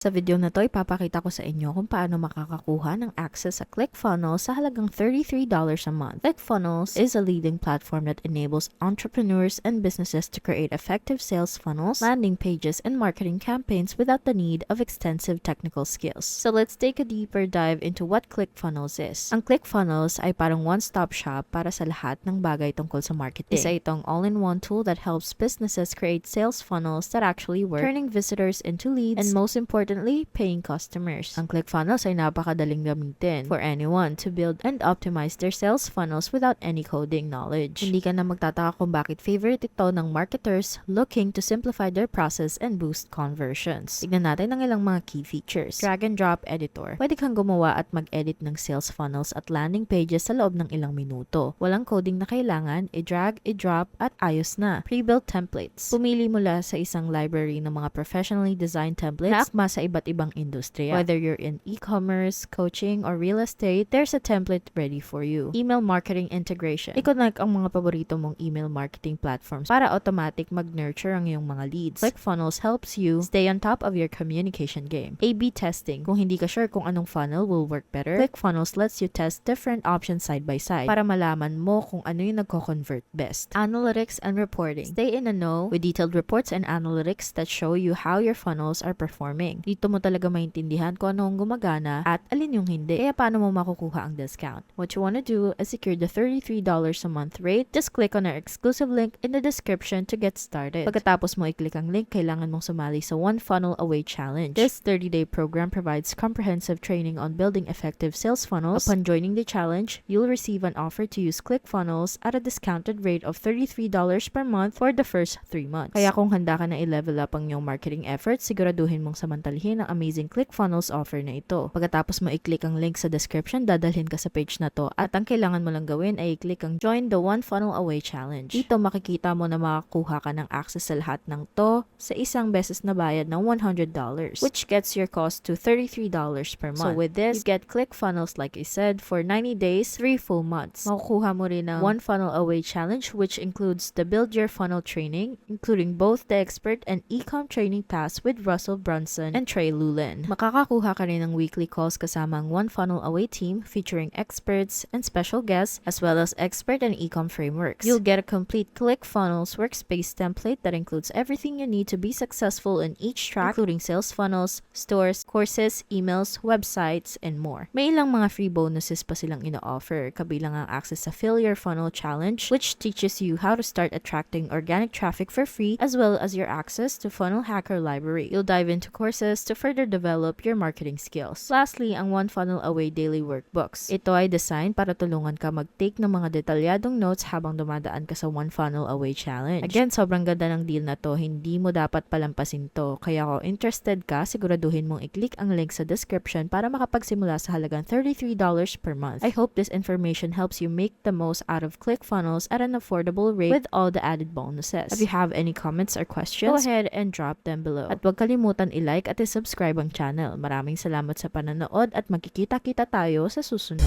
Sa video na to, ipapakita ko sa inyo kung paano makakakuha ng access sa ClickFunnels sa halagang $33 a month. ClickFunnels is a leading platform that enables entrepreneurs and businesses to create effective sales funnels, landing pages, and marketing campaigns without the need of extensive technical skills. So let's take a deeper dive into what ClickFunnels is. Ang ClickFunnels ay parang one-stop shop para sa lahat ng bagay tungkol sa marketing. Isa itong all-in-one tool that helps businesses create sales funnels that actually work, turning visitors into leads, and most importantly, paying customers. Ang ClickFunnels ay napakadaling gamitin for anyone to build and optimize their sales funnels without any coding knowledge. Hindi ka na magtataka kung bakit favorite ito ng marketers looking to simplify their process and boost conversions. Tignan natin ang ilang mga key features. Drag and drop editor. Pwede kang gumawa at mag-edit ng sales funnels at landing pages sa loob ng ilang minuto. Walang coding na kailangan, i-drag, i-drop, at ayos na. Pre-built templates. Pumili mula sa isang library ng mga professionally designed templates na akma sa iba't ibang industriya. Whether you're in e-commerce, coaching, or real estate, there's a template ready for you. Email marketing integration. I-connect ang mga paborito mong email marketing platforms para automatic mag-nurture ang iyong mga leads. ClickFunnels helps you stay on top of your communication game. A/B testing. Kung hindi ka sure kung anong funnel will work better, ClickFunnels lets you test different options side by side para malaman mo kung ano yung nagko-convert best. Analytics and reporting. Stay in the know with detailed reports and analytics that show you how your funnels are performing. Dito mo talaga maintindihan kung ano ang gumagana at alin yung hindi. Kaya paano mo makukuha ang discount? What you want to do is secure the $33 a month rate. Just click on our exclusive link in the description to get started. Pagkatapos mo i-click ang link, kailangan mong sumali sa One Funnel Away Challenge. This 30-day program provides comprehensive training on building effective sales funnels. Upon joining the challenge, you'll receive an offer to use ClickFunnels at a discounted rate of $33 per month for the first 3 months. Kaya kung handa ka na i-level up ang iyong marketing efforts, siguraduhin mong samantalihin ang amazing ClickFunnels offer na ito. Pagkatapos mo i-click ang link sa description, dadalhin ka sa page na to at ang kailangan mo lang gawin ay i-click ang Join the One Funnel Away Challenge. Dito makikita mo na makakuha ka ng access sa lahat ng to sa isang beses na bayad ng $100, which gets your cost to $33 per month. So with this, you get ClickFunnels like I said for 90 days, 3 full months. Makukuha mo rin ang One Funnel Away Challenge, which includes the Build Your Funnel training, including both the expert and e-com training pass with Russell Brunson and Trey Lulin. Makakakuha ka rin ng weekly calls kasama ang One Funnel Away team featuring experts and special guests as well as expert and e-com frameworks. You'll get a complete ClickFunnels workspace template that includes everything you need to be successful in each track, including sales funnels, stores, courses, emails, websites, and more. May ilang mga free bonuses pa silang ino-offer, kabilang ang access sa Fill Your Funnel Challenge, which teaches you how to start attracting organic traffic for free, as well as your access to Funnel Hacker Library. You'll dive into courses to further develop your marketing skills. Lastly, ang One Funnel Away Daily Workbooks. Ito ay design para tulungan ka mag-take ng mga detalyadong notes habang dumadaan ka sa One Funnel Away Challenge. Again, sobrang ganda ng deal na to. Hindi mo dapat palampasin to. Kaya kung interested ka, siguraduhin mong i-click ang link sa description para makapagsimula sa halagang $33 per month. I hope this information helps you make the most out of ClickFunnels at an affordable rate with all the added bonuses. If you have any comments or questions, go ahead and drop them below. At huwag kalimutan i-like at i-subscribe ang channel. Maraming salamat sa panonood at magkikita-kita tayo sa susunod.